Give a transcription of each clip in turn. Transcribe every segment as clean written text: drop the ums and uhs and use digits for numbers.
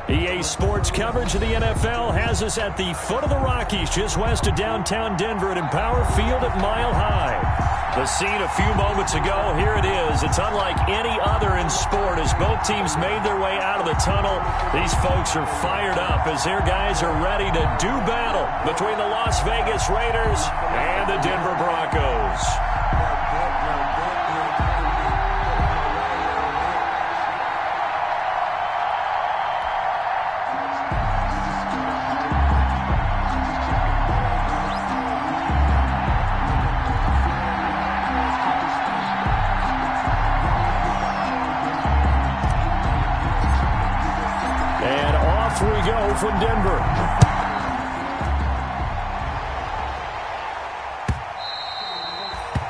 EA Sports coverage of the NFL has us at the foot of the Rockies, just west of downtown Denver at Empower Field at Mile High. The scene a few moments ago, here it is. It's unlike any other in sport as both teams made their way out of the tunnel. These folks are fired up as their guys are ready to do battle between the Las Vegas Raiders and the Denver Broncos. From Denver.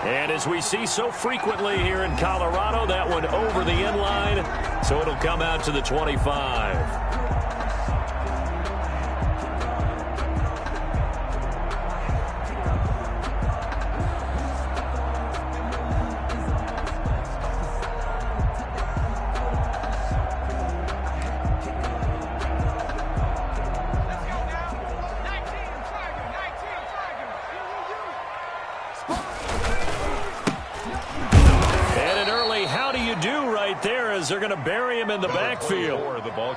And as we see so frequently here in Colorado, that one over the end line, so it'll come out to the 25. They're going to bury him in the backfield.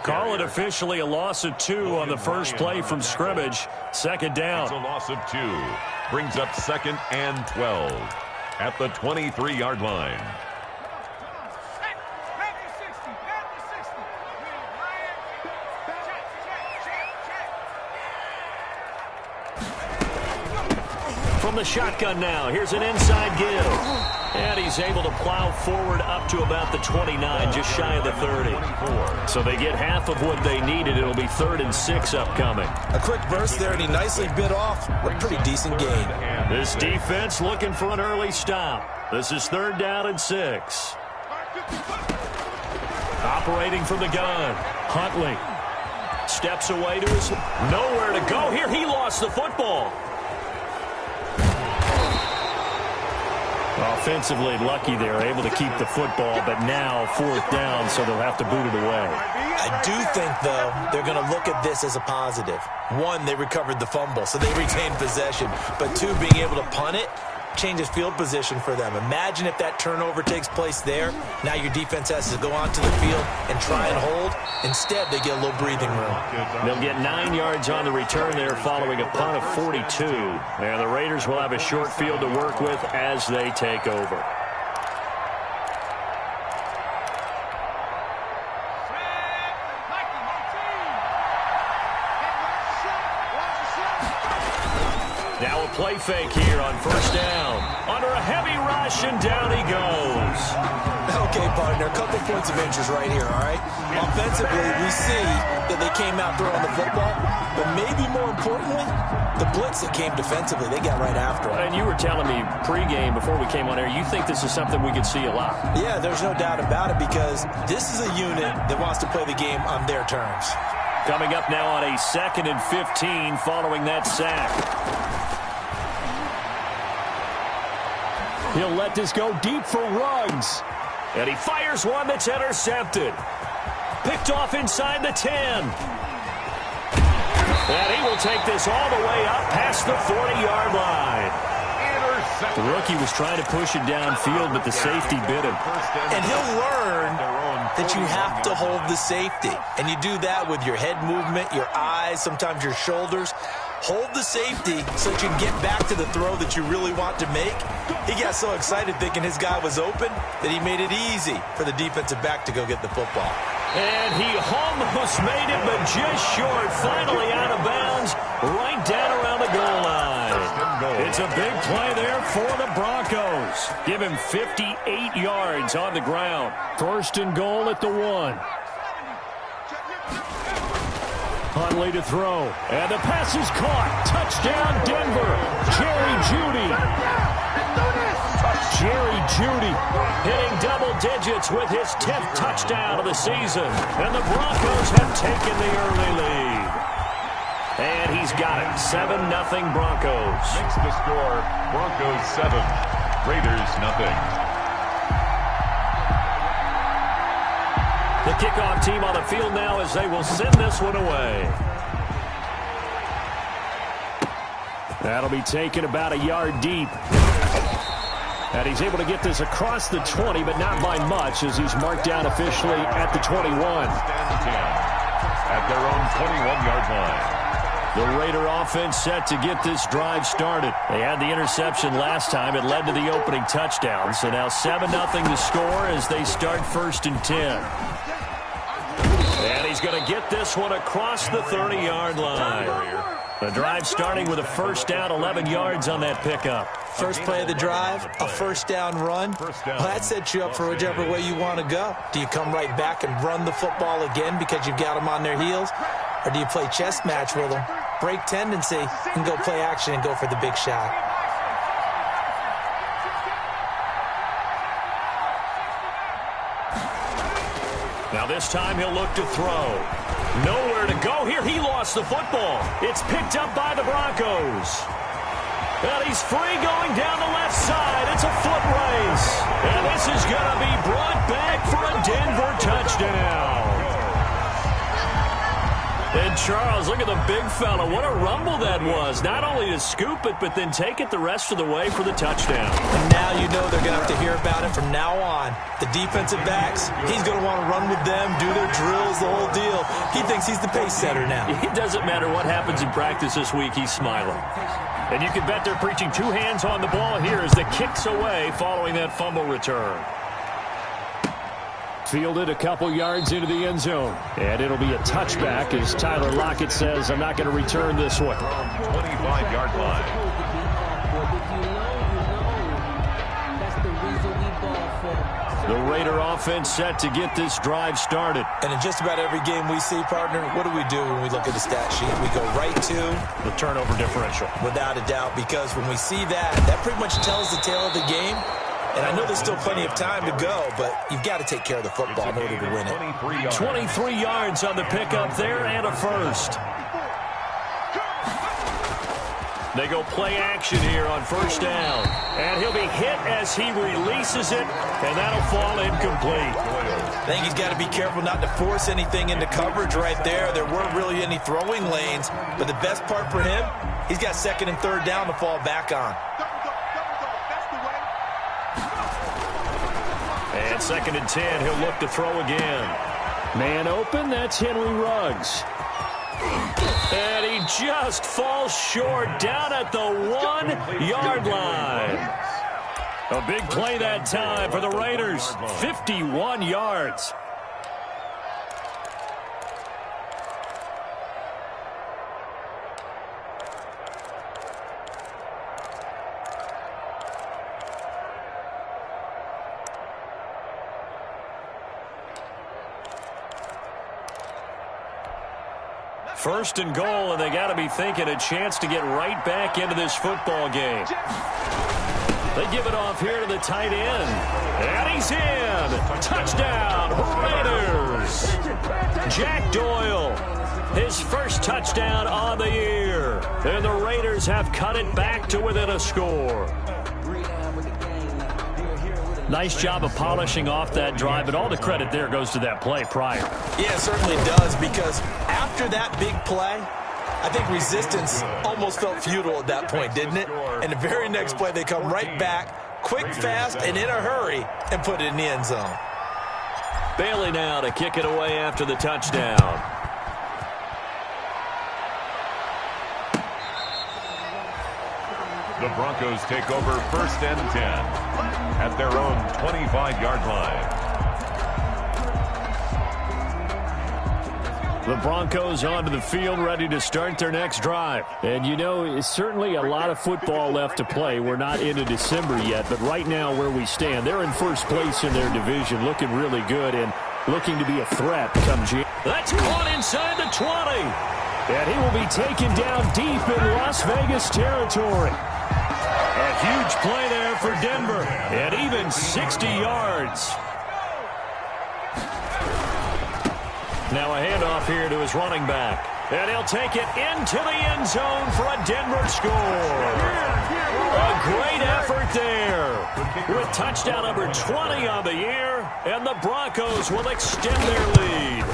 Call it officially a loss of 2 on the first play from scrimmage. Second down. It's a loss of 2. Brings up 2nd and 12 at the 23-yard line. From the shotgun now, here's an inside give. And he's able to plow forward up to about the 29, just shy of the 30. So they get half of what they needed. It'll be 3rd and 6 upcoming. A quick burst there, and he nicely bit off a pretty decent gain. This defense looking for an early stop. This is 3rd down and 6. Operating from the gun, Huntley steps away to his... Nowhere to go here. He lost the football. Offensively lucky they're able to keep the football, but now 4th down, so they'll have to boot it away. I do think, though, they're going to look at this as a positive. 1, they recovered the fumble, so they retained possession. But 2, being able to punt it changes field position for them. Imagine if that turnover takes place there. Now your defense has to go onto the field and try and hold. Instead, they get a little breathing room. They'll get 9 yards on the return there following a punt of 42. And the Raiders will have a short field to work with as they take over. Now a play fake here on 1st down. Under a heavy rush, and down he goes. Okay, partner, a couple points of interest right here, all right? Offensively, we see that they came out throwing the football, but maybe more importantly, the blitz that came defensively, they got right after it. And you were telling me pregame before we came on air, you think this is something we could see a lot. Yeah, there's no doubt about it because this is a unit that wants to play the game on their terms. Coming up now on a 2nd and 15 following that sack. He'll let this go deep for Ruggs. And he fires one that's intercepted. Picked off inside the 10. And he will take this all the way up past the 40-yard line. The rookie was trying to push it downfield, but the safety bit him. And he'll learn that you have to hold the safety. And you do that with your head movement, your eyes, sometimes your shoulders. Hold the safety so that you can get back to the throw that you really want to make. He got so excited thinking his guy was open that he made it easy for the defensive back to go get the football. And he almost made it, but just short. Finally out of bounds, right down around the goal line. It's a big play there for the Broncos. Give him 58 yards on the ground. 1st and goal at the 1. Huntley to throw. And the pass is caught. Touchdown, Denver. Jerry Jeudy. Jerry Jeudy hitting double digits with his 10th touchdown of the season. And the Broncos have taken the early lead. And he's got it. 7-0 Broncos. Makes the score Broncos 7, Raiders 0. The kickoff team on the field now as they will send this one away. That'll be taken about a yard deep. And he's able to get this across the 20, but not by much as he's marked down officially at the 21. At their own 21-yard line. The Raider offense set to get this drive started. They had the interception last time. It led to the opening touchdown. So now 7-0 to score as they start 1st and 10. And he's going to get this one across the 30-yard line. The drive starting with a 1st down, 11 yards on that pickup. First play of the drive, a 1st down run. Well, that sets you up for whichever way you want to go. Do you come right back and run the football again because you've got them on their heels? Or do you play chess match with them, break tendency, and go play action and go for the big shot? Now this time he'll look to throw. Nowhere to go here. He lost the football. It's picked up by the Broncos. And he's free going down the left side. It's a foot race. And this is going to be brought back for a Denver touchdown. And Charles, look at the big fella. What a rumble that was. Not only to scoop it, but then take it the rest of the way for the touchdown. And now you know they're going to have to hear about it from now on. The defensive backs, he's going to want to run with them, do their drills, the whole deal. He thinks he's the pace setter now. It doesn't matter what happens in practice this week, he's smiling. And you can bet they're preaching 2 hands on the ball here as the kick's away following that fumble return. Fielded a couple yards into the end zone. And it'll be a touchback as Tyler Lockett says, I'm not going to return this one. 25-yard line. The Raider offense set to get this drive started. And in just about every game we see, partner, what do we do when we look at the stat sheet? We go right to the turnover differential. Without a doubt, because when we see that, that pretty much tells the tale of the game. And I know there's still plenty of time to go, but you've got to take care of the football in order to win it. 23 yards on the pickup there and a 1st. They go play action here on 1st down. And he'll be hit as he releases it, and that'll fall incomplete. I think he's got to be careful not to force anything into coverage right there. There weren't really any throwing lanes, but the best part for him, he's got 2nd and 3rd down to fall back on. And 2nd and 10, he'll look to throw again. Man open, that's Henry Ruggs. And he just falls short down at the 1-yard line. A big play that time for the Raiders. 51 yards. First and goal, and they got to be thinking a chance to get right back into this football game. They give it off here to the tight end. And he's in. Touchdown, Raiders. Jack Doyle, his first touchdown on the year. And the Raiders have cut it back to within a score. Nice job of polishing off that drive, but all the credit there goes to that play prior. Yeah, it certainly does, because after that big play, I think resistance almost felt futile at that point, didn't it? And the very next play, they come right back, quick, fast, and in a hurry, and put it in the end zone. Bailey now to kick it away after the touchdown. The Broncos take over 1st and 10 at their own 25-yard line. The Broncos onto the field, ready to start their next drive. And, you know, it's certainly a lot of football left to play. We're not into December yet, but right now where we stand, they're in 1st place in their division, looking really good and looking to be a threat come January. That's caught inside the 20. And he will be taken down deep in Las Vegas territory. A huge play there for Denver, and even 60 yards. Now a handoff here to his running back. And he'll take it into the end zone for a Denver score. A great effort there. With touchdown number 20 on the year, and the Broncos will extend their lead.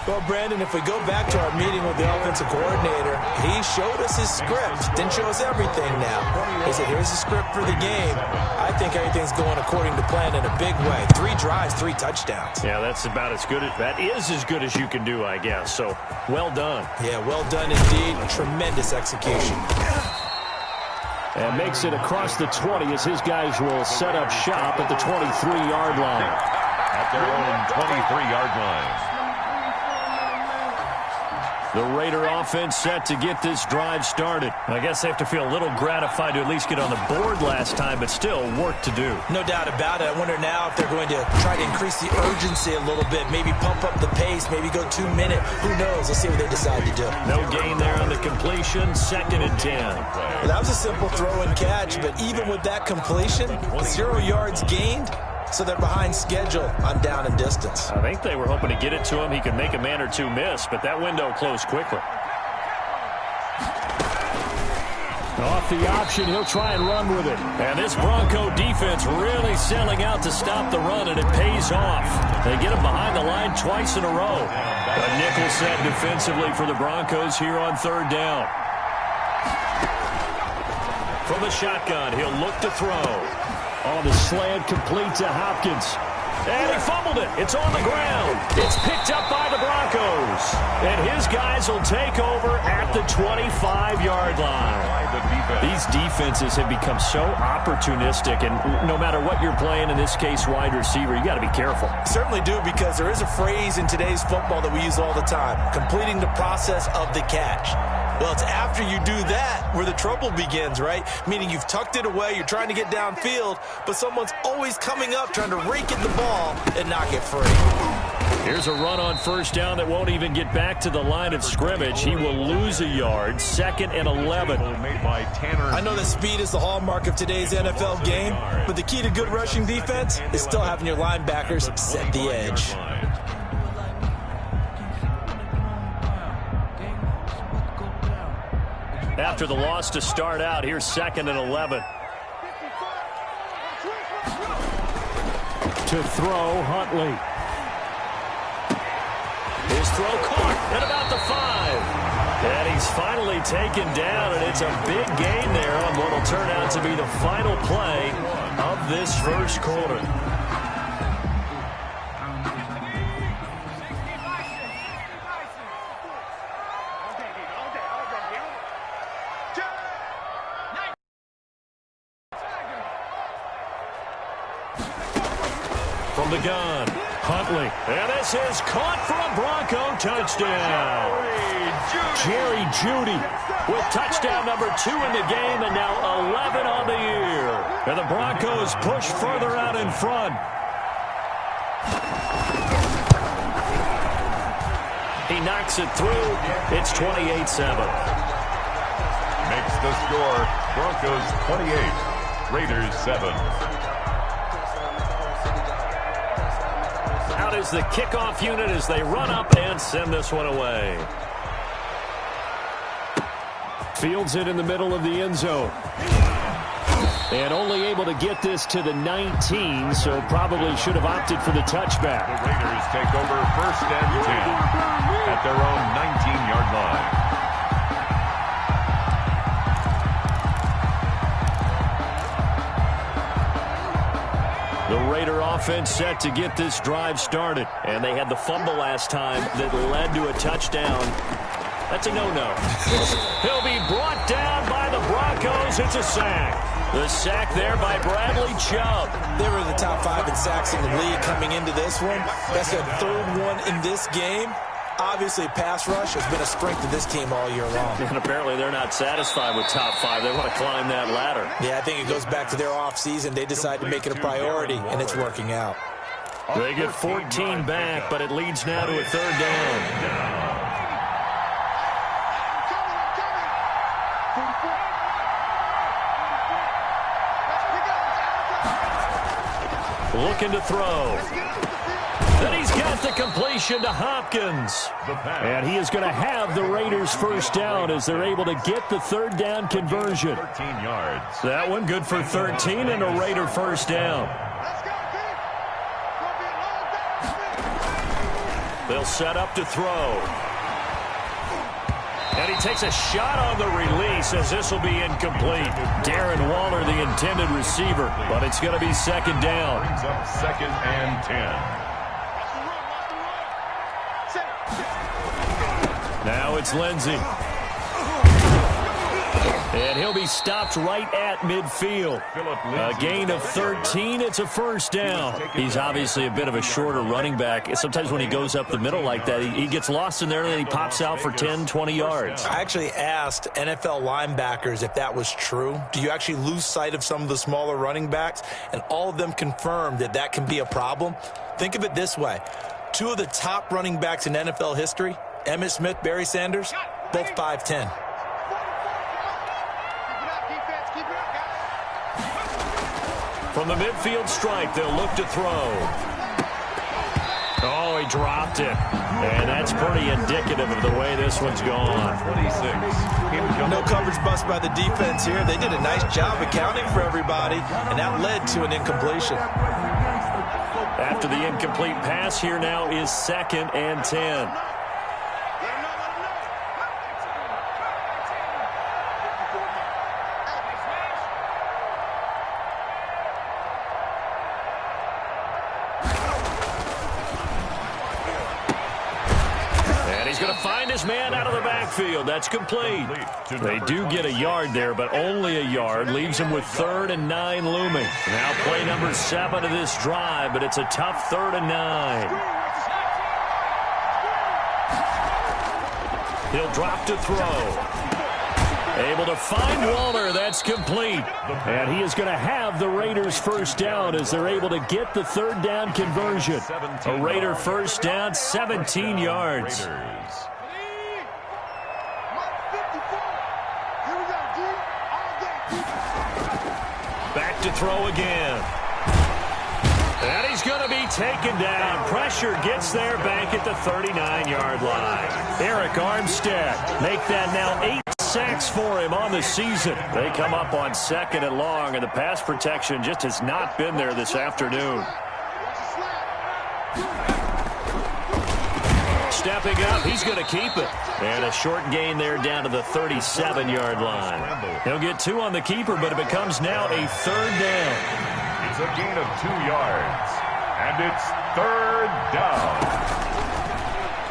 Well, Brandon, if we go back to our meeting with the offensive coordinator, he showed us his script. Didn't show us everything now. He said, here's the script for the game. I think everything's going according to plan in a big way. 3 drives, 3 touchdowns. Yeah, that's about as good. That is as good as you can do, I guess. So, well done. Yeah, well done indeed. Tremendous execution. And makes it across the 20 as his guys will set up shop at the 23-yard line. At their own 23-yard line. The Raider offense set to get this drive started. I guess they have to feel a little gratified to at least get on the board last time, but still work to do. No doubt about it. I wonder now if they're going to try to increase the urgency a little bit, maybe pump up the pace, maybe go 2 minute. Who knows? Let's see what they decide to do. No gain there on the completion, 2nd and 10. Well, that was a simple throw and catch, but even with that completion, 0 yards gained. So they're behind schedule on down and distance. I think they were hoping to get it to him. He could make a man or 2 miss, but that window closed quickly. Off the option, he'll try and run with it. And this Bronco defense really selling out to stop the run, and it pays off. They get him behind the line twice in a row. A nickel set defensively for the Broncos here on 3rd down. From the shotgun, he'll look to throw. On the slant, complete to Hopkins. And he fumbled it. It's on the ground. It's picked up by the Broncos. And his guys will take over at the 25-yard line. These defenses have become so opportunistic, and no matter what you're playing, in this case wide receiver, you got to be careful. Certainly do, because there is a phrase in today's football that we use all the time, completing the process of the catch. Well, it's after you do that where the trouble begins, right? Meaning you've tucked it away, you're trying to get downfield, but someone's always coming up trying to rake in the ball and knock it free. Here's a run on 1st down that won't even get back to the line of scrimmage. He will lose a yard, 2nd and 11. I know that speed is the hallmark of today's NFL game, but the key to good rushing defense is still having your linebackers set the edge. After the loss to start out, here's 2nd and 11. To throw, Huntley. His throw caught at about the 5. And he's finally taken down, and it's a big gain there on what will turn out to be the final play of this 1st quarter. From the gun, Huntley. And this is caught for a Bronco touchdown. Jerry Jeudy with touchdown number 2 in the game, and now 11 on the year. And the Broncos push further out in front. He knocks it through. It's 28-7. Makes the score Broncos 28, Raiders 7. Out is the kickoff unit as they run up and send this one away. Fields it in the middle of the end zone. And only able to get this to the 19, so probably should have opted for the touchback. The Raiders take over 1st and 10 at their own 19-yard line. The Raider offense set to get this drive started. And they had the fumble last time that led to a touchdown. That's a no-no. He'll be brought down by the Broncos. It's a sack. The sack there by Bradley Chubb. They were in the top 5 in sacks in the league coming into this one. That's their 3rd one in this game. Obviously, pass rush has been a strength of this team all year long. And apparently they're not satisfied with top 5. They want to climb that ladder. Yeah, I think it goes back to their offseason. They decided to make it a priority, and it's working out. They get 14 back, but it leads now to a 3rd down. Looking to throw. Then he's got the completion to Hopkins. And he is going to have the Raiders first down as they're able to get the third down conversion. 13 yards. That one good for 13 and a Raider first down. They'll set up to throw. And he takes a shot on the release as this will be incomplete. Darren Waller, the intended receiver, but it's going to be second down. Brings up 2nd and 10. Now it's Lindsey. And he'll be stopped right at midfield. A gain of 13. It's a first down. He's obviously a bit of a shorter running back. Sometimes when he goes up the middle like that, he gets lost in there and then he pops out for 10, 20 yards. I actually asked NFL linebackers if that was true. Do you actually lose sight of some of the smaller running backs? And all of them confirmed that that can be a problem. Think of it this way. 2 of the top running backs in NFL history, Emmitt Smith, Barry Sanders, both 5'10". From the midfield stripe, they'll look to throw. Oh, he dropped it. And that's pretty indicative of the way this one's gone. 26. No coverage bust by the defense here. They did a nice job accounting for everybody, and that led to an incompletion. After the incomplete pass, here now is 2nd and 10. His man out of the backfield. That's complete. They do get a yard there, but only a yard. Leaves him with 3rd and 9 looming. Now play number 7 of this drive, but it's a tough 3rd and 9. He'll drop to throw. Able to find Waller. That's complete. And he is going to have the Raiders first down as they're able to get the third down conversion. A Raider first down, 17 yards. Back to throw again. And he's going to be taken down. Pressure gets there back at the 39-yard line. Eric Armstead make that now 8 sacks for him on the season. They come up on 2nd and long, and the pass protection just has not been there this afternoon. Stepping up, he's going to keep it. And a short gain there down to the 37-yard line. He'll get 2 on the keeper, but it becomes now a 3rd down. It's a gain of 2 yards. And it's 3rd down.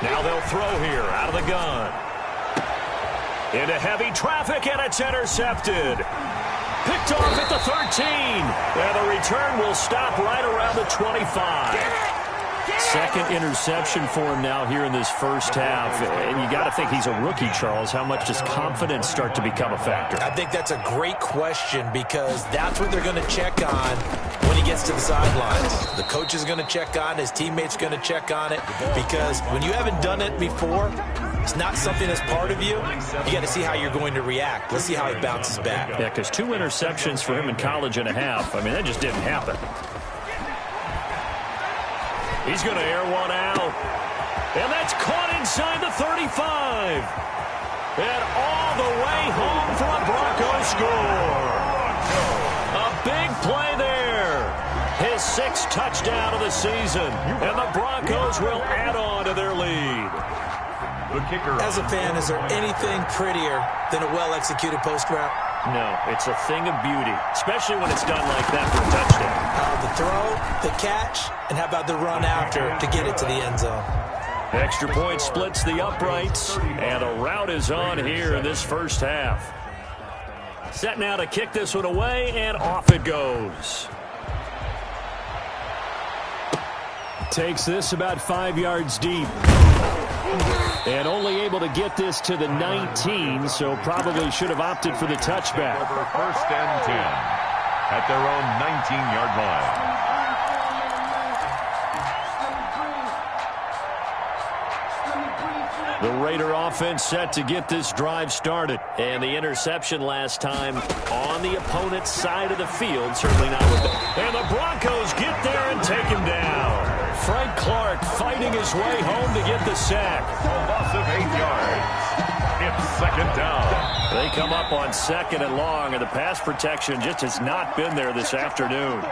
Now they'll throw here out of the gun. Into heavy traffic, and it's intercepted. Picked off at the 13. And the return will stop right around the 25. 2nd interception for him now here in this first half. And you got to think he's a rookie, Charles. How much does confidence start to become a factor? I think that's a great question because that's what they're going to check on when he gets to the sidelines. The coach is going to check on it. His teammates are going to check on it because when you haven't done it before, it's not something that's part of you. You got to see how you're going to react. Let's see how he bounces back. Yeah, because 2 interceptions for him in college and a half. I mean, that just didn't happen. He's going to air one out. And that's caught inside the 35. And all the way home for a Broncos score. A big play there. His 6th touchdown of the season. And the Broncos will add on to their lead. The kicker. As a fan, is there anything prettier than a well-executed post route? No, it's a thing of beauty, especially when it's done like that for a touchdown. The throw, the catch, and how about the run after to get it to the end zone? Extra point splits the uprights, and a route is on here in this first half. Set now to kick this one away, and off it goes. Takes this about 5 yards deep. And only able to get this to the 19, so probably should have opted for the touchback. First and 10 at their own 19-yard line. The Raider offense set to get this drive started. And the interception last time on the opponent's side of the field. Certainly not with them. And the Broncos get there and take him down. Frank Clark fighting his way home to get the sack. A loss of 8 yards. It's second down. They come up on second and long, and the pass protection just has not been there this afternoon.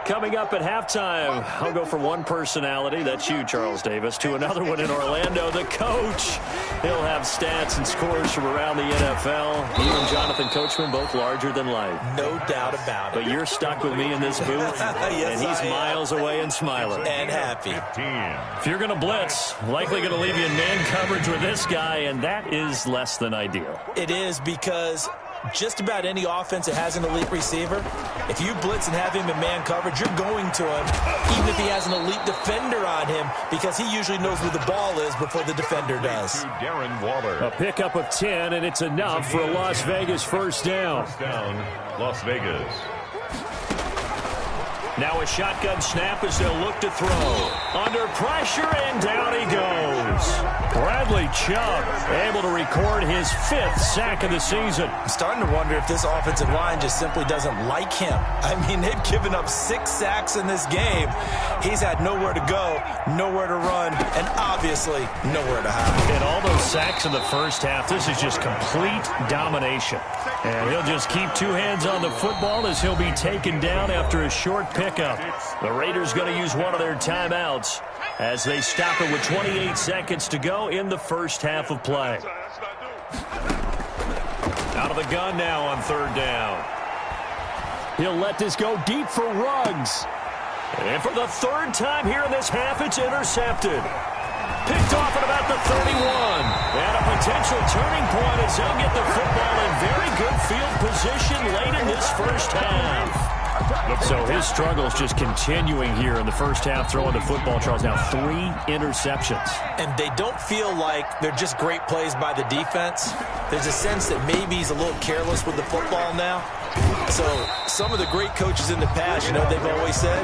Coming up at halftime, I'll go from one personality, that's you, Charles Davis, to another one in Orlando, the coach. He'll have stats and scores from around the NFL. You and Jonathan Coachman, both larger than life. No doubt about it. But you're stuck with me in this booth, yes, and he's miles away and smiling. And happy. 15. If you're going to blitz, likely going to leave you in man coverage with this guy, and that is less than ideal. It is, because just about any offense that has an elite receiver, if you blitz and have him in man coverage, you're going to him, even if he has an elite defender on him, because he usually knows where the ball is before the defender does. Darren Waller. A pickup of 10, and it's enough for a Las Vegas first down. First down, Las Vegas. Now a shotgun snap as they'll look to throw. Under pressure, and down he goes. Bradley Chubb able to record his 5th sack of the season. I'm starting to wonder if this offensive line just simply doesn't like him. I mean, they've given up 6 sacks in this game. He's had nowhere to go, nowhere to run, and obviously nowhere to hide. And all those sacks in the first half, this is just complete domination. And he'll just keep 2 hands on the football as he'll be taken down after a short pickup. The Raiders going to use one of their timeouts as they stop it with 28 seconds to go in the first half of play. Out of the gun now on 3rd down. He'll let this go deep for Ruggs. And for the 3rd time here in this half, it's intercepted. Picked off at about the 31. And a potential turning point as they'll get the football in very good field position late in this first half. So his struggles just continuing here in the first half, throwing the football, Charles. Now 3 interceptions. And they don't feel like they're just great plays by the defense. There's a sense that maybe he's a little careless with the football now. So some of the great coaches in the past, you know, they've always said,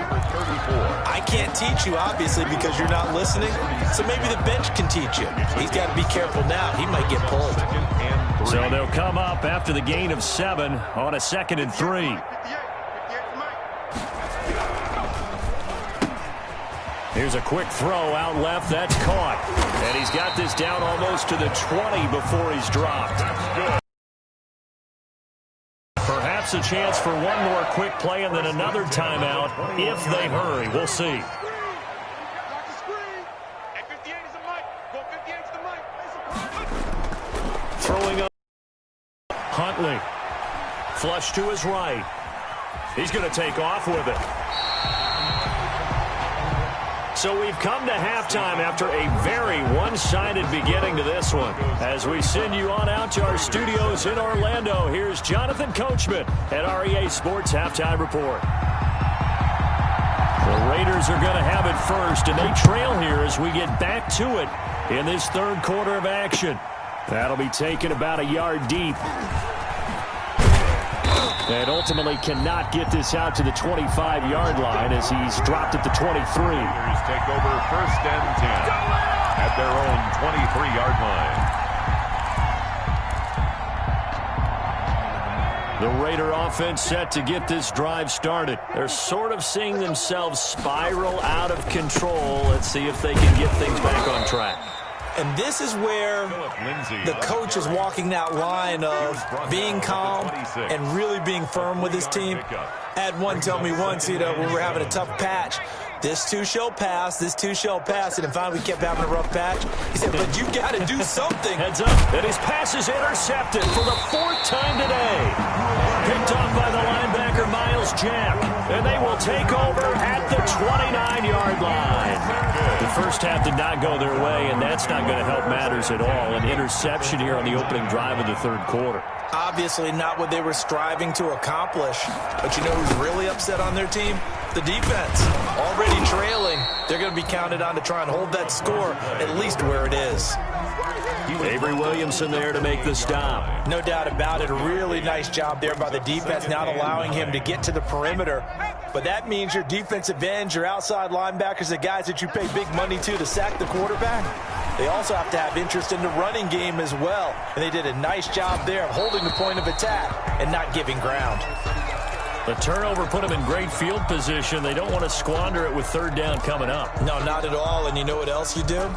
I can't teach you, obviously, because you're not listening. So maybe the bench can teach you. He's got to be careful now. He might get pulled. So they'll come up after the gain of 7 on a 2nd and 3. Here's a quick throw out left. That's caught. And he's got this down almost to the 20 before he's dropped. Perhaps a chance for one more quick play and then another timeout if they hurry. We'll see. Throwing up Huntley. Flush to his right. He's going to take off with it. So we've come to halftime after a very one-sided beginning to this one. As we send you on out to our studios in Orlando, here's Jonathan Coachman at REA Sports Halftime Report. The Raiders are going to have it first, and they trail here as we get back to it in this 3rd quarter of action. That'll be taken about a yard deep. And ultimately cannot get this out to the 25-yard line as he's dropped at the 23. Raiders take over 1st and 10 at their own 23-yard line. The Raider offense set to get this drive started. They're sort of seeing themselves spiral out of control. Let's see if they can get things back on track. And this is where the coach is walking that line of being calm and really being firm with his team. I had one tell me once, you know, when we're having a tough patch, this too shall pass, this too shall pass. And finally we kept having a rough patch. He said, but you got to do something. Heads up, and his pass is intercepted for the 4th time today. Picked off by the linebacker, Miles Jack. And they will take over at the 29-yard line. The first half did not go their way, and that's not going to help matters at all. An interception here on the opening drive of the 3rd quarter. Obviously not what they were striving to accomplish. But you know who's really upset on their team? The defense. Already trailing. They're going to be counted on to try and hold that score at least where it is. Avery Williamson there to make the stop. No doubt about it. A really nice job there by the defense, not allowing him to get to the perimeter. But that means your defensive ends, your outside linebackers, the guys that you pay big money to sack the quarterback, they also have to have interest in the running game as well. And they did a nice job there of holding the point of attack and not giving ground. The turnover put them in great field position. They don't want to squander it with third down coming up. No, not at all. And you know what else you do?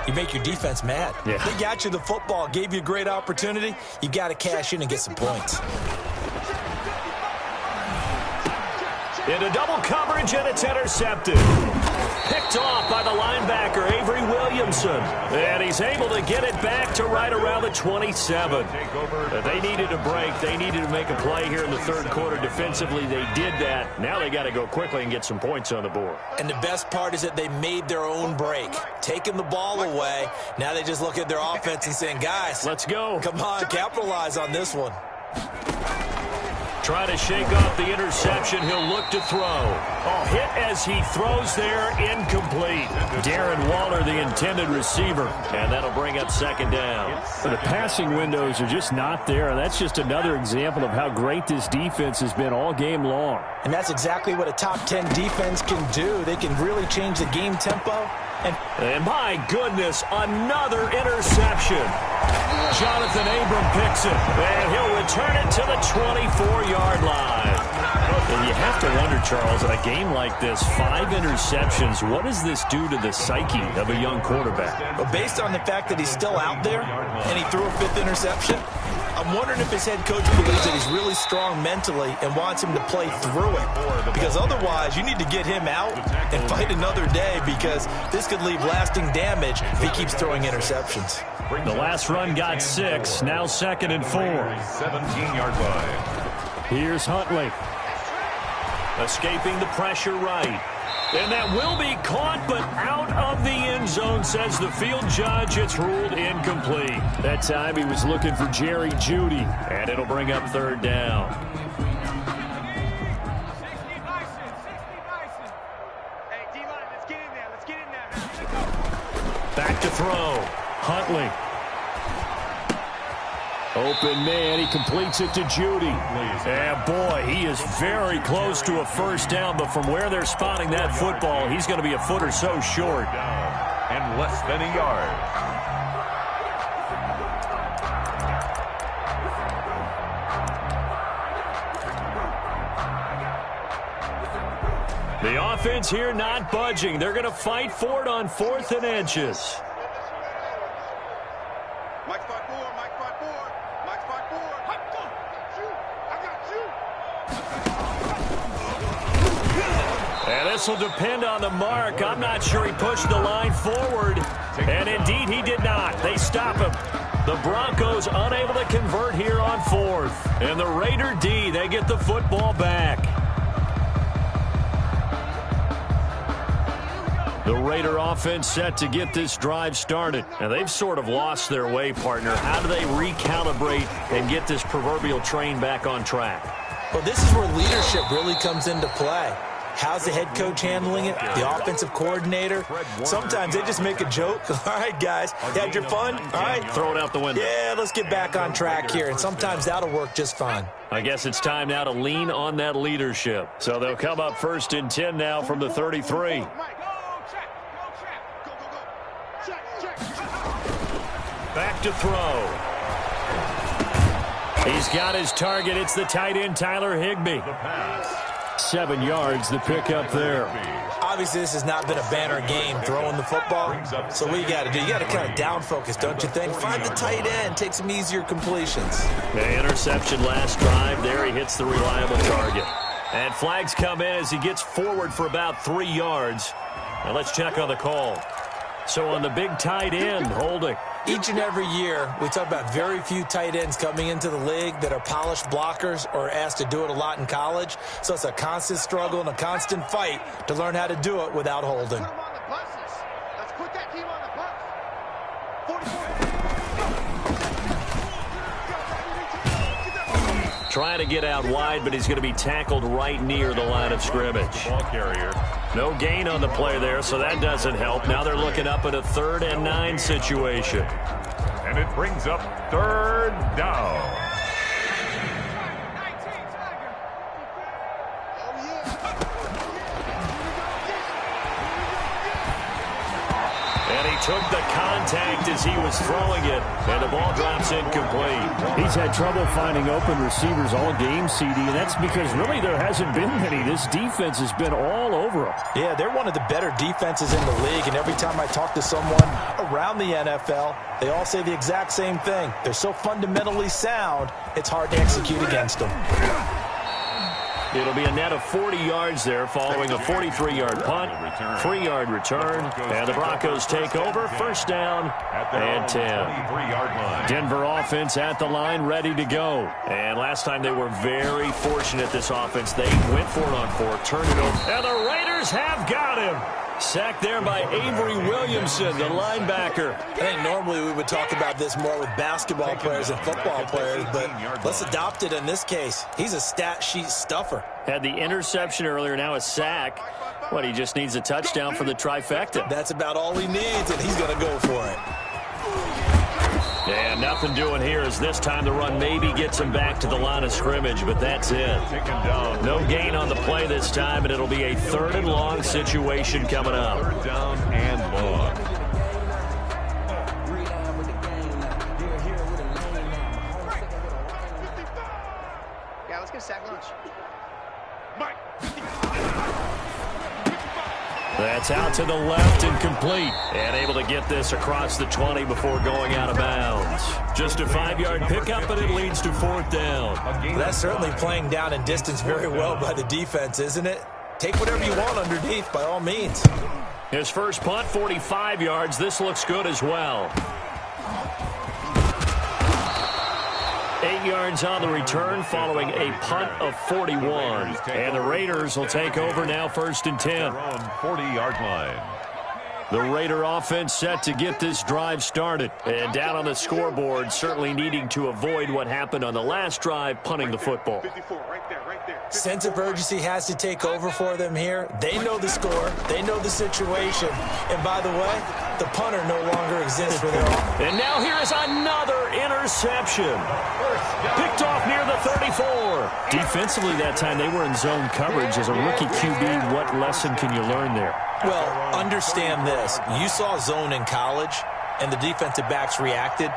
You make your defense mad. Yeah. They got you the football, gave you a great opportunity. You got to cash in and get some points. Into double coverage, and it's intercepted. Picked off by the linebacker, Avery Williamson. And he's able to get it back to right around the 27. They needed a break. They needed to make a play here in the third quarter. Defensively, they did that. Now they got to go quickly and get some points on the board. And the best part is that they made their own break, taking the ball away. Now they just look at their offense and saying, guys, let's go. Come on, capitalize on this one. Trying to shake off the interception. He'll look to throw. Oh, hit as he throws there, incomplete. Darren Waller, the intended receiver. And that'll bring up second down. The passing windows are just not there. That's just another example of how great this defense has been all game long. And that's exactly what a top 10 defense can do. They can really change the game tempo. And my goodness, another interception. Jonathan Abram picks it, and he'll return it to the 24-yard line. And you have to wonder, Charles, in a game like this, 5 interceptions, what does this do to the psyche of a young quarterback? But based on the fact that he's still out there and he threw a 5th interception, I'm wondering if his head coach believes that he's really strong mentally and wants him to play through it. Because otherwise, you need to get him out and fight another day, because this could leave lasting damage if he keeps throwing interceptions. The last run got 6, now 2nd and 4. 17-yard line. Here's Huntley. Escaping the pressure right. And that will be caught, but out of the end zone, says the field judge. It's ruled incomplete. That time he was looking for Jerry Jeudy. And it'll bring up third down. Back to throw. Huntley. Open man, he completes it to Jeudy. And boy, he is very close to a first down, but from where they're spotting that football, he's going to be a foot or so short. And less than a yard. The offense here not budging. They're going to fight for it on 4th and inches. And this will depend on the mark. I'm not sure he pushed the line forward. And indeed, he did not. They stop him. The Broncos unable to convert here on 4th. And the Raider D, they get the football back. The Raider offense set to get this drive started. And they've sort of lost their way, partner. How do they recalibrate and get this proverbial train back on track? Well, this is where leadership really comes into play. How's the head coach handling it? The offensive coordinator? Sometimes they just make a joke. All right, guys, you had your fun? All right. Throw it out the window. Yeah, let's get back on track here. And sometimes that'll work just fine. I guess it's time now to lean on that leadership. So they'll come up 1st and 10 now from the 33. Back to throw. He's got his target. It's the tight end, Tyler Higbee. 7 yards, the pickup there. Obviously, this has not been a banner game throwing the football. So what you got to do, you got to kind of down focus, don't you think? Find the tight end, take some easier completions. The interception last drive. There he hits the reliable target. And flags come in as he gets forward for about 3 yards. Now let's check on the call. So on the big tight end, holding. Each and every year, we talk about very few tight ends coming into the league that are polished blockers or asked to do it a lot in college. So it's a constant struggle and a constant fight to learn how to do it without holding. Let's put that team on the bus. Trying to get out wide, but he's going to be tackled right near the line of scrimmage. Ball carrier. No gain on the play there, so that doesn't help. Now they're looking up at a 3rd and 9 situation. And it brings up third down. And he took the contact as he was throwing it, and the ball drops incomplete. He's had trouble finding open receivers all game, CD, and that's because really there hasn't been many. This defense has been all over them. Yeah, they're one of the better defenses in the league, and every time I talk to someone around the NFL, they all say the exact same thing. They're so fundamentally sound, it's hard to execute against them. It'll be a net of 40 yards there following a 43-yard punt, 3-yard return, and the Broncos take over. First down and 10. Denver offense at the line, ready to go. And last time they were very fortunate, this offense. They went for it on 4, turned it over, and the Raiders have got him. Sacked there by Avery Williamson, the linebacker. I think normally we would talk about this more with basketball players and football players, but let's adopt it in this case. He's a stat sheet stuffer. Had the interception earlier, now a sack. What, he just needs a touchdown for the trifecta. That's about all he needs, and he's going to go for it. And nothing doing here as this time the run maybe gets him back to the line of scrimmage, but that's it. No gain on the play this time, and it'll be a 3rd and long situation coming up. 3rd down and long. Yeah, let's get a sack lunch. That's out to the left and complete. And able to get this across the 20 before going out of bounds. Just a 5-yard pickup, but it leads to 4th down. That's certainly playing down in distance very well by the defense, isn't it? Take whatever you want underneath, by all means. His first punt, 45 yards. This looks good as well. 8 yards on the return following a punt of 41. And the Raiders will take over now, 1st and 10. 40-yard line. The Raider offense set to get this drive started. And down on the scoreboard, certainly needing to avoid what happened on the last drive, punting the football. 54, right there. Sense of urgency has to take over for them here. They know the score. They know the situation. And by the way, the punter no longer exists for their offense. And now here is another interception. Picked off near the 34. Defensively that time, they were in zone coverage. As a rookie QB, what lesson can you learn there? Well, understand this. You saw zone in college, and the defensive backs reacted,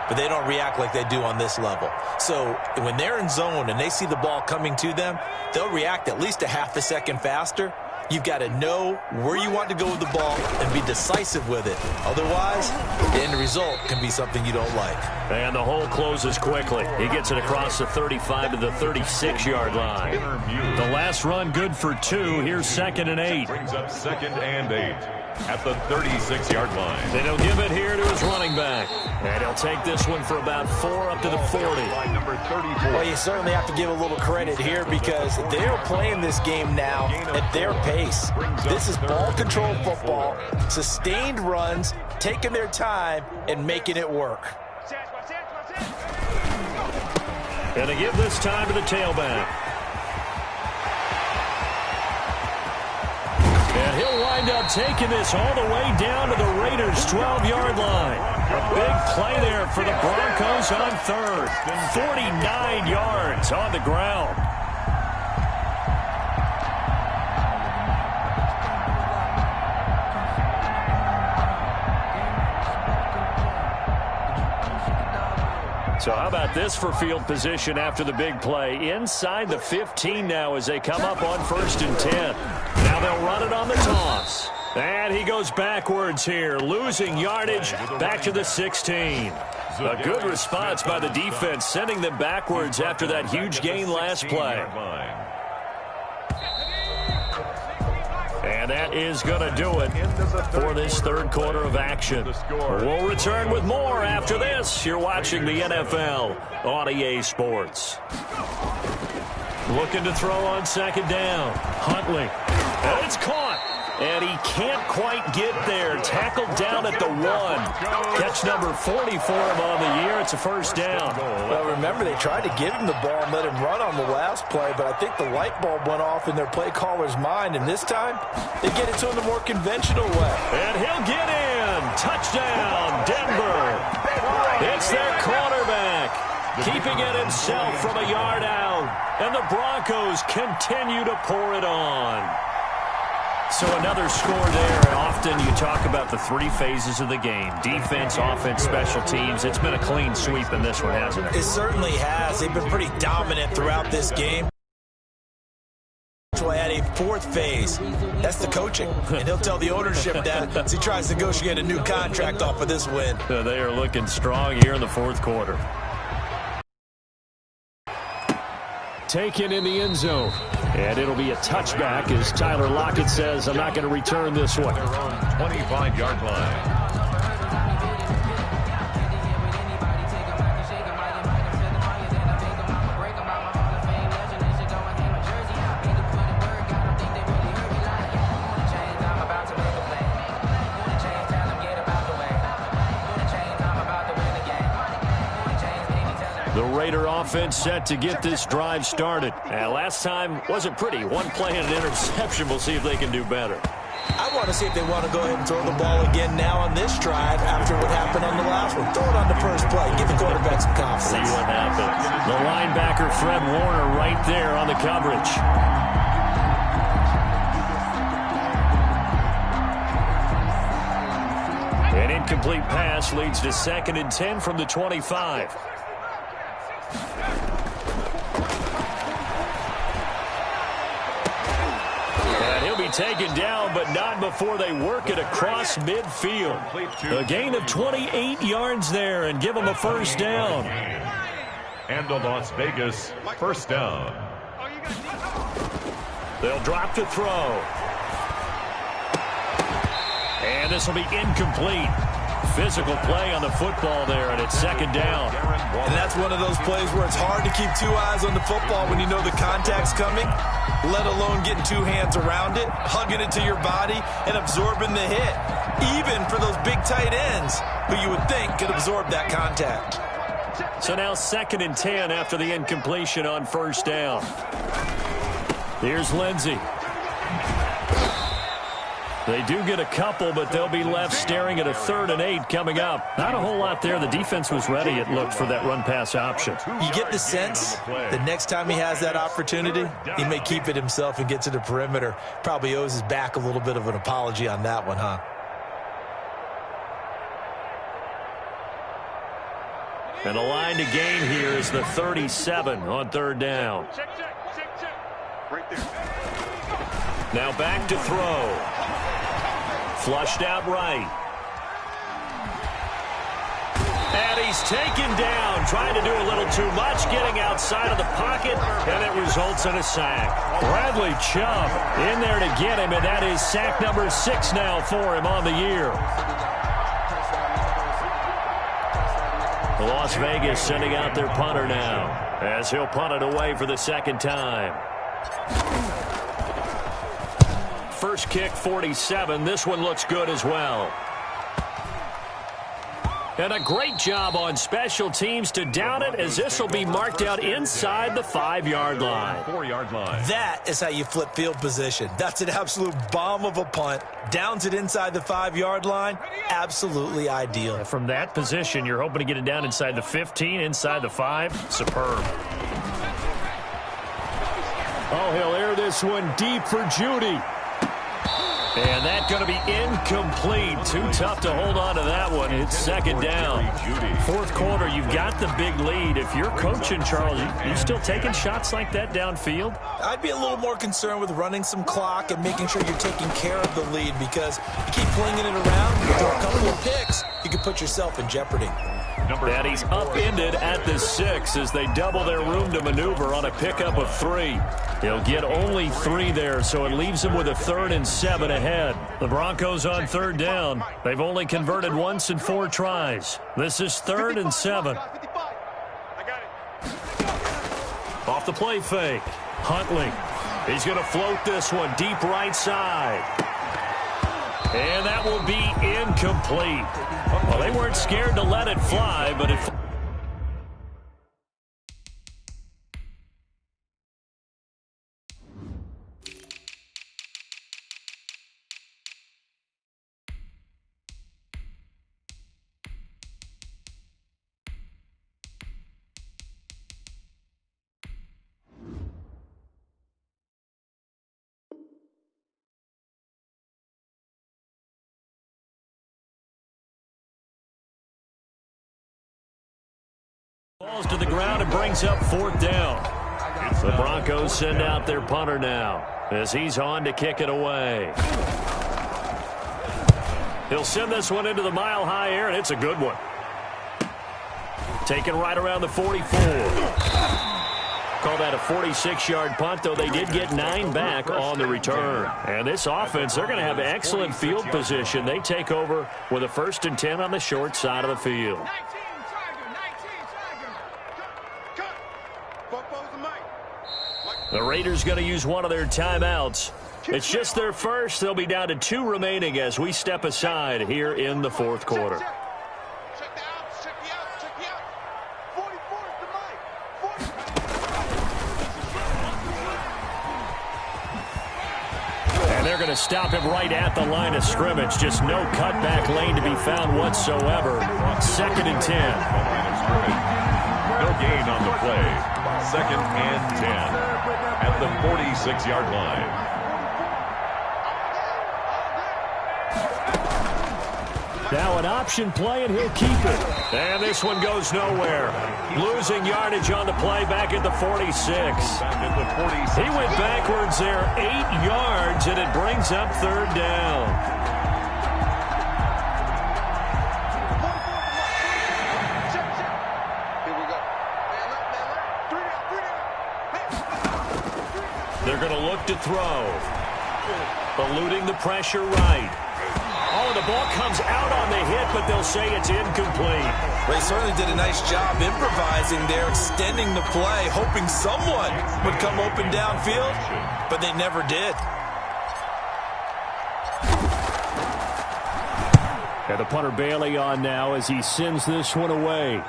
but they don't react like they do on this level. So when they're in zone and they see the ball coming to them, they'll react at least a half a second faster. You've got to know where you want to go with the ball and be decisive with it. Otherwise, the end result can be something you don't like. And the hole closes quickly. He gets it across the 35 to the 36-yard line. The last run good for 2. Here's 2nd and 8. Brings up 2nd and 8 at the 36-yard line. Then he'll give it here to his running back. And he'll take this one for about 4 up to the 40. Line number 34. Well, you certainly have to give a little credit here because they're playing this game now at their pace. This is ball control football, sustained runs, taking their time, and making it work. And they give this time to the tailback. And he'll wind up taking this all the way down to the Raiders' 12-yard line. A big play there for the Broncos on 3rd. 49 yards on the ground. So how about this for field position after the big play? Inside the 15 now as they come up on 1st and 10. Now they'll run it on the toss. And he goes backwards here, losing yardage back to the 16. A good response by the defense, sending them backwards after that huge gain last play. And that is going to do it for this 3rd quarter of action. We'll return with more after this. You're watching the NFL on EA Sports. Looking to throw on 2nd down. Huntley. And it's caught. And he can't quite get there. Tackled down at the 1. Catch number 40 for him on the year. It's a 1st down. Well, remember, they tried to give him the ball and let him run on the last play, but I think the light bulb went off in their play caller's mind, and this time they get it to him the more conventional way. And he'll get in. Touchdown, Denver. It's their quarterback, keeping it himself from a yard out. And the Broncos continue to pour it on. So another score there, and often you talk about the three phases of the game. Defense, offense, special teams. It's been a clean sweep in this one, hasn't it? It certainly has. They've been pretty dominant throughout this game. We'll add a fourth phase. That's the coaching. And he'll tell the ownership that as he tries to negotiate a new contract off of this win. They are looking strong here in the fourth quarter. Taken in the end zone. And it'll be a touchback as Tyler Lockett says, I'm not going to return this one. Their own 25-yard line. The Raider offense set to get this drive started. Last time wasn't pretty. One play and an interception. We'll see if they can do better. I want to see if they want to go ahead and throw the ball again now on this drive after what happened on the last one. Throw it on the first play. Give the quarterback some confidence. See what happens. The linebacker, Fred Warner, right there on the coverage. An incomplete pass leads to 2nd and 10 from the 25. Taken down, but not before they work it across midfield. A gain of 28 yards there and give them a first down. And the Las Vegas first down. They'll drop to throw. And this will be incomplete. Physical play on the football there, and it's 2nd down. And that's one of those plays where it's hard to keep two eyes on the football when you know the contact's coming, let alone getting two hands around it, hugging it to your body, and absorbing the hit. Even for those big tight ends who you would think could absorb that contact. So now 2nd and 10 after the incompletion on first down. Here's Lindsey. They do get a couple, but they'll be left staring at a 3rd and 8 coming up. Not a whole lot there. The defense was ready, it looked, for that run-pass option. You get the sense the next time he has that opportunity, he may keep it himself and get to the perimeter. Probably owes his back a little bit of an apology on that one, huh? And the line to gain here is the 37 on 3rd down. Now back to throw. Flushed out right. And he's taken down, trying to do a little too much, getting outside of the pocket, and it results in a sack. Bradley Chubb in there to get him, and that is sack number 6 now for him on the year. Las Vegas sending out their punter now, as he'll punt it away for the 2nd time. First kick, 47. This one looks good as well. And a great job on special teams to down it, as this will be marked out inside the 5-yard line. 4-yard line. That is how you flip field position. That's an absolute bomb of a punt. Downs it inside the 5-yard line. Absolutely ideal. From that position, you're hoping to get it down inside the 15, inside the 5. Superb. Oh, he'll air this one deep for Judy. And that's going to be incomplete. Too tough to hold on to that one. It's 2nd down. 4th quarter, you've got the big lead. If you're coaching, Charles, you still taking shots like that downfield? I'd be a little more concerned with running some clock and making sure you're taking care of the lead, because you keep flinging it around, you throw a couple of picks, you can put yourself in jeopardy. And he's upended at the 6 as they double their room to maneuver on a pickup of 3. He'll get only 3 there, so it leaves him with a 3rd and 7 ahead. The Broncos on 3rd down. They've only converted once in 4 tries. This is 3rd and 7. Off the play fake. Huntley. He's going to float this one deep right side. And that will be incomplete. Well, they weren't scared to let it fly, but it Falls to the ground and brings up 4th down. The Broncos send out their punter now as he's on to kick it away. He'll send this one into the mile-high air, and it's a good one. Taken right around the 44. Call that a 46-yard punt, though they did get 9 back on the return. And this offense, they're going to have excellent field position. They take over with a 1st and 10 on the short side of the field. The Raiders going to use one of their timeouts. It's just their first. They'll be down to 2 remaining as we step aside here in the 4th quarter. And they're going to stop him right at the line of scrimmage. Just no cutback lane to be found whatsoever. 2nd and 10. No gain on the play. 2nd and 10 at the 46-yard line. Now an option play, and he'll keep it. And this one goes nowhere. Losing yardage on the play back at the 46. He went backwards there 8 yards, and it brings up 3rd down. They're going to look to throw. Eluding the pressure right. Oh, the ball comes out on the hit, but they'll say it's incomplete. They certainly did a nice job improvising there, extending the play, hoping someone would come open downfield, but they never did. And the punter Bailey on now as he sends this one away.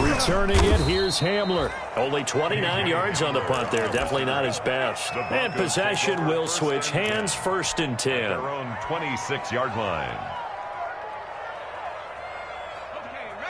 Returning it, here's Hamler. Only 29 yards on the punt there. Definitely not his best. And possession will switch hands, 1st and 10. Their own 26-yard line.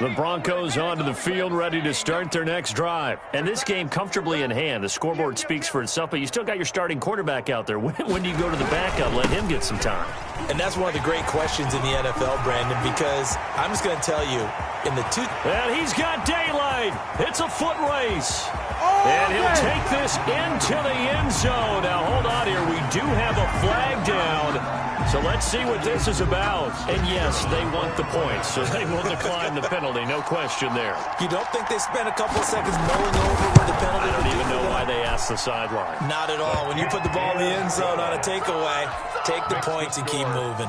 The Broncos onto the field, ready to start their next drive. And this game comfortably in hand. The scoreboard speaks for itself, but you still got your starting quarterback out there. When do you go to the backup, let him get some time? And that's one of the great questions in the NFL, Brandon, because I'm just going to tell you, in the And he's got daylight. It's a foot race. And he'll take this into the end zone. Now, hold on here. We do have a flag down. So let's see what this is about. And yes, they want the points, so they will decline the penalty. No question there. You don't think they spent a couple of seconds mulling over where the penalty I don't even know why they asked the sideline. Not at all. When you put the ball in the end zone on a takeaway, take the points and keep moving.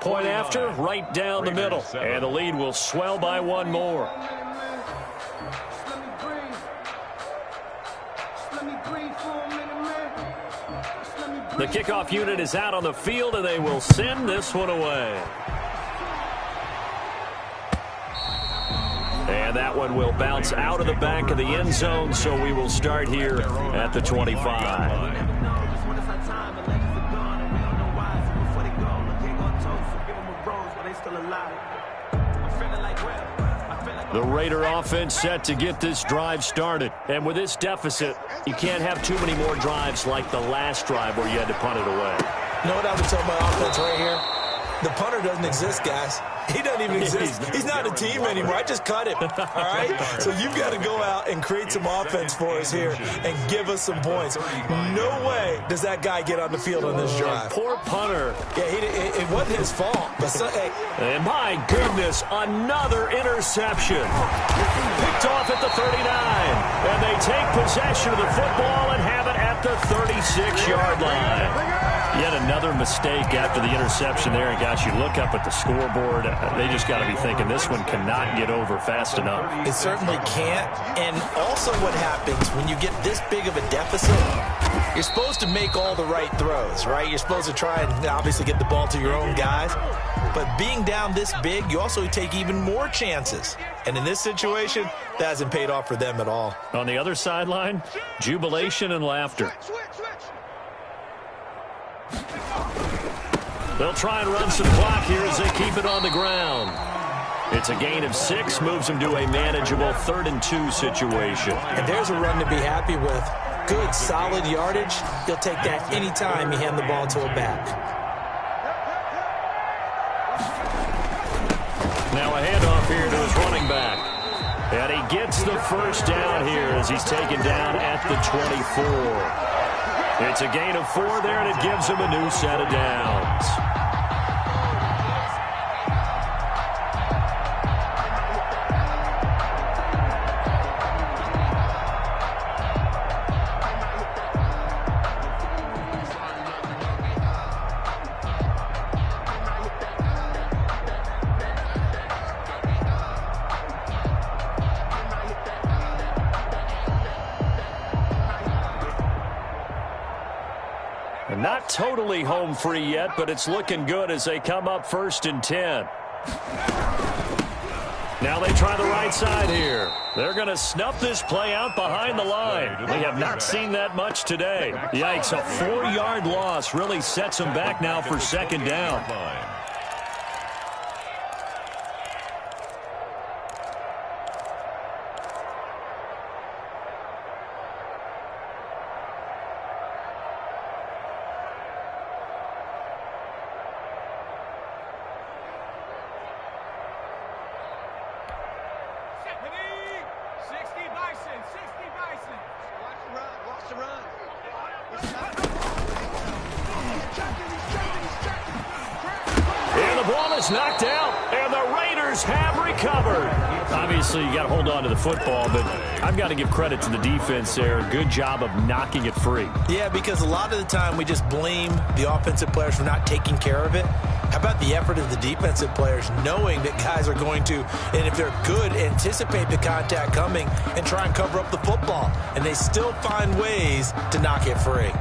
Point after, right down the middle. And the lead will swell by 1 more. The kickoff unit is out on the field, and they will send this one away. And that one will bounce out of the back of the end zone, so we will start here at the 25. The Raider offense set to get this drive started. And with this deficit, you can't have too many more drives like the last drive where you had to punt it away. You know what I would tell my offense right here? The punter doesn't exist, guys. He doesn't even exist. He's not a team anymore. I just cut him. All right? So you've got to go out and create some offense for us here and give us some points. No way does that guy get on the field on this drive. Poor punter. Yeah, it wasn't his fault. But hey. And my goodness, another interception. Picked off at the 39. And they take possession of the football and have it at the 36-yard line. Yet another mistake after the interception there. And, gosh, you look up at the scoreboard. They just got to be thinking this one cannot get over fast enough. It certainly can't. And also what happens when you get this big of a deficit, you're supposed to make all the right throws, right? You're supposed to try and obviously get the ball to your own guys. But being down this big, you also take even more chances. And in this situation, that hasn't paid off for them at all. On the other sideline, jubilation and laughter. They'll try and run some clock here as they keep it on the ground. It's a gain of 6, moves them to a manageable 3rd and 2 situation. And there's a run to be happy with. Good, solid yardage. You'll take that anytime you hand the ball to a back. Now a handoff here to his running back. And he gets the first down here as he's taken down at the 24. It's a gain of 4 there, and it gives him a new set of downs. Not totally home free yet, but it's looking good as they come up 1st and 10. Now they try the right side here. They're going to snuff this play out behind the line. We have not seen that much today. Yikes, a 4-yard loss really sets them back now for 2nd down. And the ball is knocked out, and the Raiders have recovered. Obviously, you got to hold on to the football, but I've got to give credit to the defense there. Good job of knocking it free. Yeah, because a lot of the time we just blame the offensive players for not taking care of it. How about the effort of the defensive players knowing that guys are going to, and if they're good, anticipate the contact coming and try and cover up the football. And they still find ways to knock it free.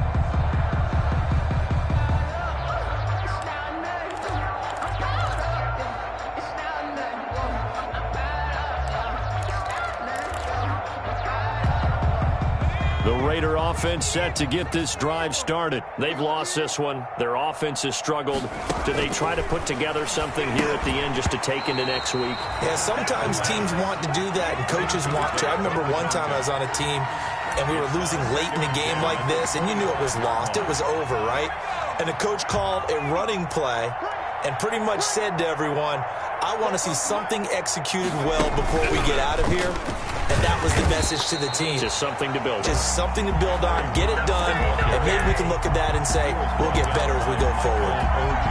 The Raider offense set to get this drive started. They've lost this one. Their offense has struggled. Do they try to put together something here at the end just to take into next week? Yeah, sometimes teams want to do that and coaches want to. I remember one time I was on a team and we were losing late in a game like this, and you knew it was lost. It was over, right? And the coach called a running play and pretty much said to everyone, I want to see something executed well before we get out of here. And that was the message to the team. Just something to build on. Just something to build on, get it done, and maybe we can look at that and say, we'll get better as we go forward.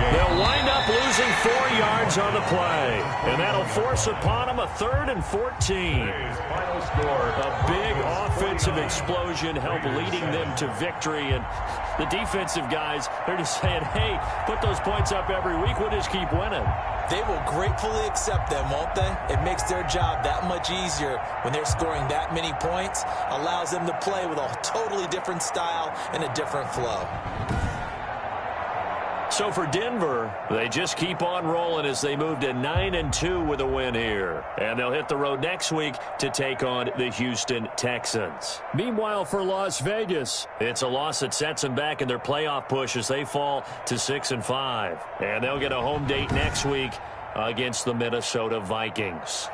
They'll wind up losing 4 yards on the play, and that'll force upon them a 3rd and 14. Final score. A big offensive explosion helped leading them to victory, and the defensive guys, they're just saying, hey, put those points up every week, we'll just keep winning. They will gratefully accept them, won't they? It makes their job that much easier when they're scoring that many points, allows them to play with a totally different style and a different flow. So for Denver, they just keep on rolling as they move to 9-2 with a win here. And they'll hit the road next week to take on the Houston Texans. Meanwhile, for Las Vegas, it's a loss that sets them back in their playoff push as they fall to 6-5. And they'll get a home date next week against the Minnesota Vikings.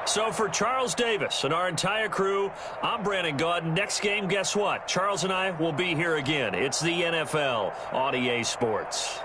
So for Charles Davis and our entire crew, I'm Brandon Gaudin. Next game, guess what? Charles and I will be here again. It's the NFL on EA Sports.